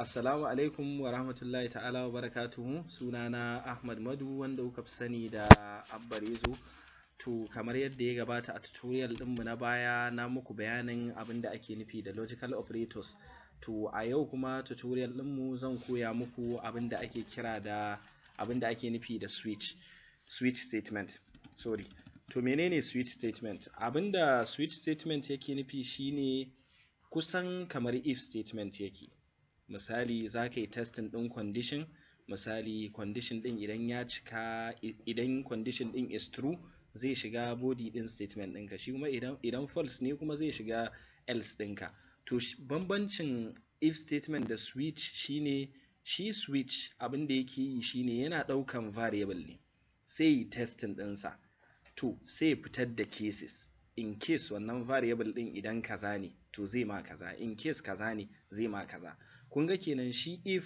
Assalamu alaikum wa rahmatullahi ta'ala wa barakatuhu. Sunana Ahmad Madu wanda kuka fi sani da Abbarezo. To kamar yadda ya gabata a tutorial ɗinmu na baya na muku bayanin abin da ake nufi da logical operators. To a yau kuma tutorial ɗinmu zan koya muku abin da ake kira da abin da ake nufi da switch statement. Sorry. To menene switch statement? Abin da switch statement yake nufi shine kusan kamar if statement yake. Misali za ka yi testing ɗin condition, misali condition ɗin idan ya cika, idan condition ɗin is true zai shiga body ɗin statement ɗinka, shi kuma idan false ne kuma zai shiga else ɗinka. To bambancin if statement da switch shine, shi switch abin da yake yi shine yana ɗaukan variable ne sai yi testing ɗinsa, to sai fitar da cases. In case wannan variable ɗin idan kaza ne to zai ma kaza, in case kaza ne zai ma kaza. Kun ga kenan shi if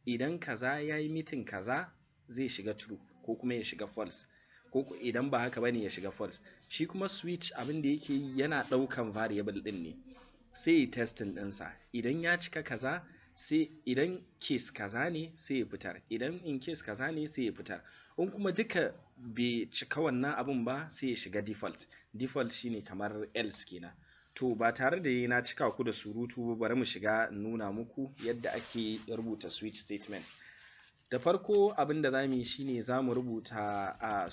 idan kaza ya yi meeting kaza zai shiga true ko kuma ya shiga false, ko idan ba haka bane ya shiga false. Shi kuma switch abin da yake yi yana ɗaukan variable ɗin ne sai yi testing ɗinsa, idan ya cika kaza sai, idan case kaza ne sai ya fitar, idan in case kaza ne sai ya fitar, in kuma duka bai cika wannan abun ba sai ya shiga default shine kamar else kenan. To ba tare da na cika ku da surutu, bari mu shiga nuna muku yadda ake rubuta switch statement. Da farko abin da zamu yi shine zamu rubuta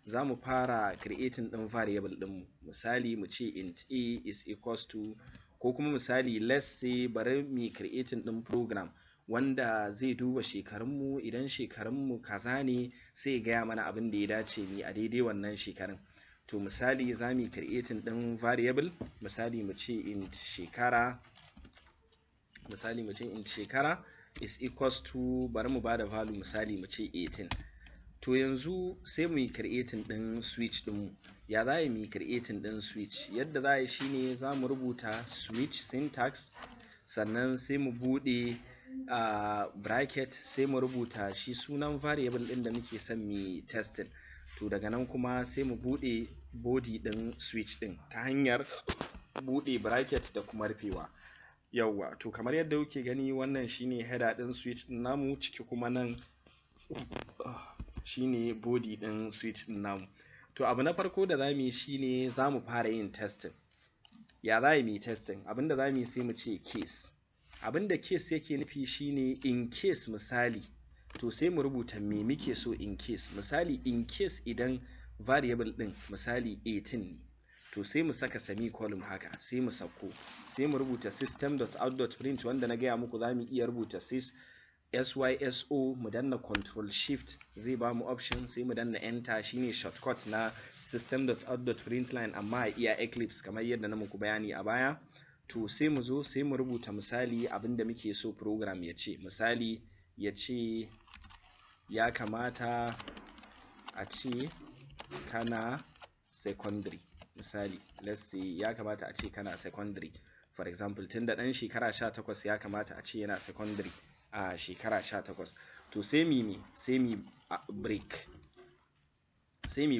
zamu fara creating din variable din mu. Misali mu ce int a is equals to, ko kuma misali let's say bari mu creating din program wanda zai duba shekarunmu, idan shekarunmu kaza ne sai ya gaya mana abin da ya dace ni a daidai wannan shekarun. To misali za mu yi creating ɗin variable, misali mu ce int shekara, is equals to, bari mu bada value misali mu ce 18. To yanzu sai mu yi creating ɗin switch ɗinmu. Ya za mu yi creating ɗin switch? Yadda za a yi shine za mu rubuta switch syntax, sannan sai mu buɗe bracket, sai mu rubuta shi sunan variable ɗin da muke son mu testing. To daga nan kuma sai mu buɗe body ɗin switch ɗin ta hanyar buɗe bracket da kuma rufewa. Yawwa, to kamar yadda kuke gani wannan shine header ɗin switch ɗin namu, ciki kuma nan shine body ɗin switch ɗin namu. To abu na farko da zamu yi shine zamu fara yin testing. Ya za mu yi testing? Abinda zamu yi sai mu ce case. Abinda case yake nufi shine in case misali, to sai mu rubuta me muke so in case. Misali in case idan variable ɗin misali 18 ne, to sai mu saka semicolon haka, sai mu sako, sai mu rubuta system.out.print wanda na gaya muku za mu iya rubuta syso, mu danna control shift zai ba mu option, sai mu danna enter, shine shortcut na system.out.println amma a iya Eclipse kamar yadda na muku bayani a baya. To sai mu zo sai mu rubuta misali abinda muke so program ya ce. Misali ya ce ya kamata a ce kana secondary, misali let's say ya kamata a ce kana secondary for example, tunda dan shekara 18 ya kamata a ce yana secondary a shekara 18. To sai mi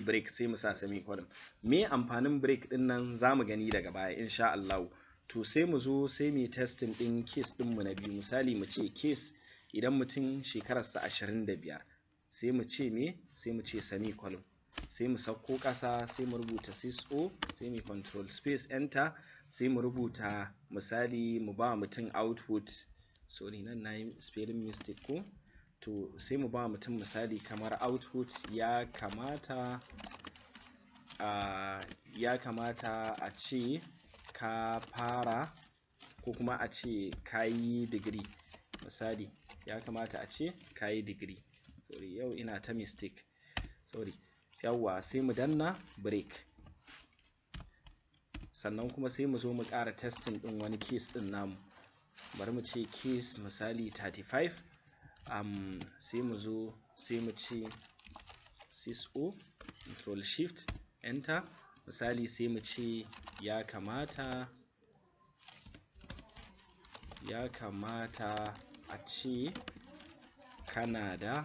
break, sai mu sa semicolon. Me amfanin break din nan zamu gani daga baya insha Allah. To sai mu zo sai mu testing din case din mu na biyu. Misali mu ce case idan mutum shekararsa 25, sai mu ce sai mu ce semicolon, sai mu sauko ƙasa sai mu rubuta syso, sai mu control space enter, sai mu rubuta misali mu ba mutum output, sorry nan nayi spelling mistake ko. To sai mu ba mutum misali kamar output ya kamata a ce ka fara, ko kuma a ce ka yi degree, misali ya kamata a ce ka yi degree. Sorry, yau ina ta mistake, sorry. Yawwa, sai mu danna break, sannan kuma sai mu zo mu ƙara testing ɗin wani case ɗin namu. Bari mu ce case misali 35, sai mu zo sai mu ce syso, control shift enter, misali sai mu ce ya kamata a ce kana da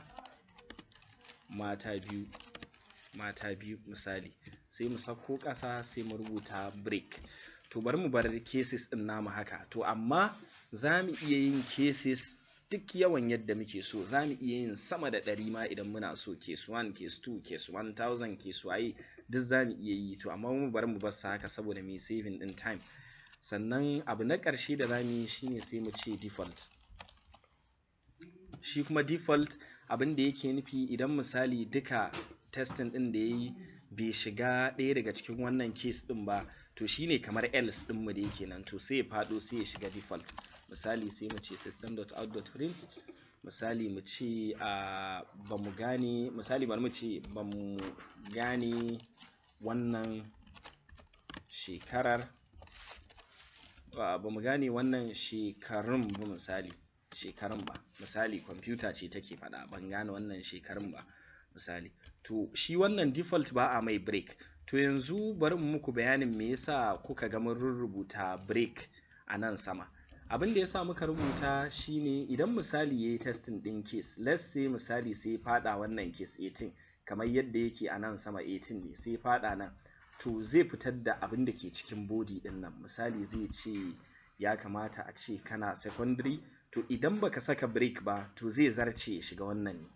mata biyu misali, sai mu sako ƙasa sai mu rubuta break. To bari mu bar cases din namu haka. To amma za mu iya yin cases duk yawan yadda muke so za mu iya yin sama da 100 ma idan muna so, case 1 case 2 case 1000 case waye duk za mu iya yi. To amma mu bari mu bar haka saboda mu saving din time. Sannan abu na ƙarshe da za mu yi shine sai mu ce default. Shi kuma default abin da yake nufi idan misali duka testing din da yayi bai shiga ɗaya daga cikin wannan case din ba, to shine kamar else din mu da yake nan, to sai ya faɗo sai ya shiga default. Misali sai mu ce system.out.print, misali mu ce ba mu gane, misali bari mu ce ba mu gane wannan shekarar, ba mu gane wannan shekarun ba, misali shekarun ba, misali kwamfuta ce take faɗa ban gane wannan shekarun ba misali. To shi wannan default ba a mai break. To yanzu bari mu muku bayanin me yasa kuka ga mun rubuta break a nan sama. Abin da yasa muka rubuta shine idan misali yayi testing din case, let's say misali sai fada wannan case 18 kamar yadda yake a nan sama 18 ne, sai fada nan, to zai fitar da abin da ke cikin body din nan. Misali zai ce ya kamata a ce kana secondary, to idan baka saka break ba to zai zarce ya shiga wannan ne.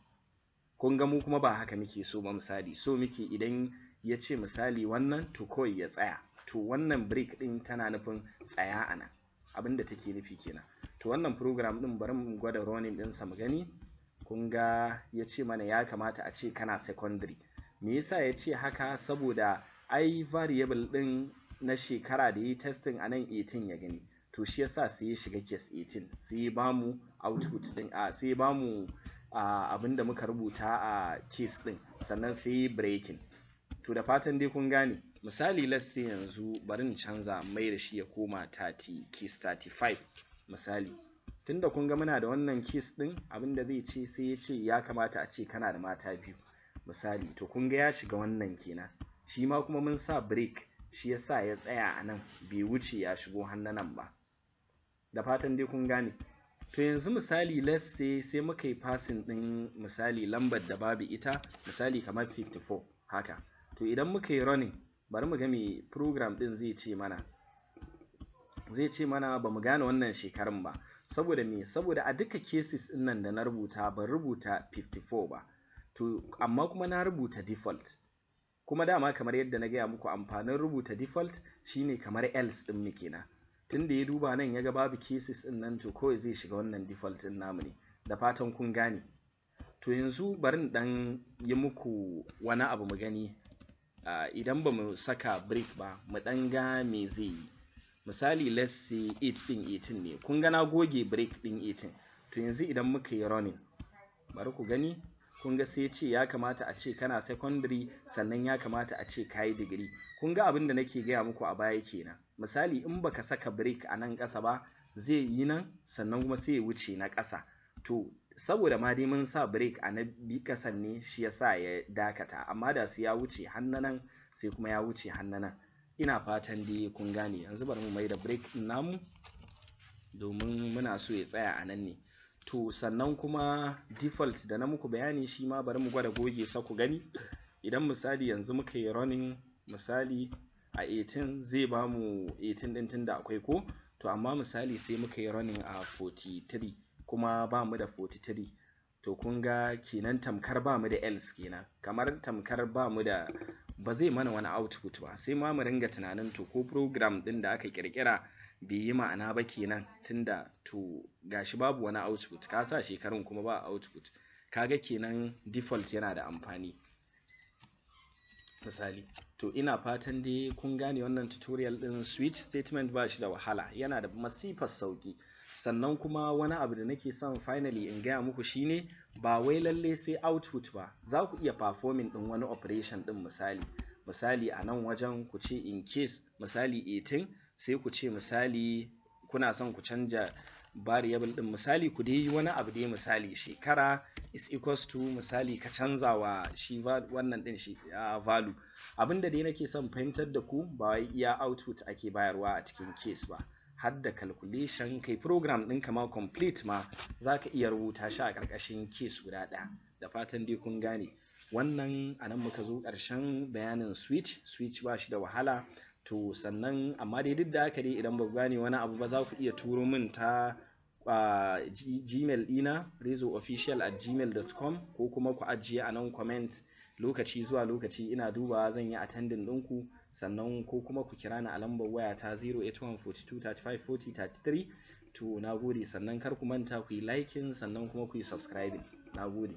Kun ga mu kuma ba haka muke so ba, misali so muke idan ya ce misali wannan to kawai ya tsaya, to wannan break din tana nufin tsaya a nan, abinda take nufi kenan. To wannan program din bari mu gwada running din sa mu gani. Kun ga ya ce mana ya kamata a ce kana secondary. Me yasa ya ce haka? Saboda ai variable din na shekara da yi testing a nan 18 ya gani, to shi yasa sai ya shiga case 18, sai ya bamu output din sai ya bamu abinda muka rubuta a case din, sannan sai breaking. To da fatan dai kun gane. Misali let's say yanzu bari in canza mai da shi ya koma case 35 misali. Tunda kun ga muna da wannan case din, abinda zai ce sai ya ce ya kamata a ce kana da mata biyu misali. To kun ga ya shiga wannan kenan. Shi ma kuma mun sa break, shi yasa ya tsaya a nan bai wuce ya shigo hannanan ba. Da fatan dai kun gane. To yanzu misali let's say sai muka yi passing din misali lambar da babu ita, misali kamar 54 haka. To idan muka yi running, bari mu ga me program din zai ce mana. Zai ce mana ba mu gane wannan shekarun ba. Saboda me? Saboda a duka cases din nan da na rubuta ban rubuta 54 ba. To amma kuma na rubuta default. Kuma dama kamar yadda na gaya muku amfanin rubuta default shine kamar else din mu kenan. Tunda ya duba nan ya ga babu cases din nan, to kawai zai shiga wannan default din namu ne. Da fatan kun gane. To yanzu bari in dan yi muku wani abu mu gani. Idan ba mu saka break ba mu dan ga me zai yi. Misali let's say 8 din 18 ne, kun ga na goge break din 18. To yanzu idan muka yi running, bari ku gani. Kun ga sai ya ce ya kamata a ce kana secondary, sannan ya kamata a ce kayi degree. Kun ga abin da nake gaya muku a baya kenan. Misali in baka saka break a nan ƙasa ba zai yi nan, sannan kuma sai ya wuce na ƙasa. To saboda ma dai mun sa break a na bi ƙasan ne, shi yasa ya dakata, amma da su ya wuce hannanan sai kuma ya wuce hannanan. Ina fatan dai kun gane. Yanzu bari mu mai da break din namu domin muna so ya tsaya a nan ne. To sannan kuma default da na muku bayani shi ma bari mu gwada goge sa ku gani. Idan misali yanzu muka yi running misali a 18 zai ba mu 18 din tunda akwai ko. To amma misali sai muka yi running a 43 kuma ba mu da 43. To kun ga kenan tamkar ba mu da else kenan. Kamar tamkar ba mu da, ba zai mana wani output ba. Sai ma mu ringa tunanin to ko program din da aka kirkira bai yi ma'ana ba kenan, tunda to gashi babu wani output, ka sa shekarun kuma ba output. Kaga kenan default yana da amfani misali. To ina fatan dai kun gane wannan tutorial din. Switch statement ba shi da wahala, yana da masifar sauki. Sannan kuma wani abu da nake son finally in gaya muku shine ba wai lalle sai output ba, za ku iya performing din wani operation din misali a nan wajen ku ce in case misali 18 sai ku ce misali kuna son ku canja variable din, misali ku dai wani abu dai, misali shekara is equals to misali ka canza wa shi wannan din shi value. Abinda dai nake son fahimtar da ku ba wai iya output ake bayarwa a cikin case ba, har da calculation. Kai program ɗin ma complete ma zaka iya rubuta shi a ƙarƙashin case guda ɗaya. Da fatan dai kun gane. Wannan anan muka zo ƙarshen bayanin switch ba shi da wahala. To sannan amma dai duk da haka dai idan ba ku gane wani abu ba za ku iya turo min ta gmail dina rezoofficial@gmail.com, ko kuma ku ajiye a nan comment. Lokaci zuwa lokaci ina dubawa, zan yi attending ɗinku, sannan ko kuma ku kira ni a lambar waya ta 08142354033. To nagode, sannan kar ku manta ku yi liking, sannan kuma ku yi subscribing. Nagode.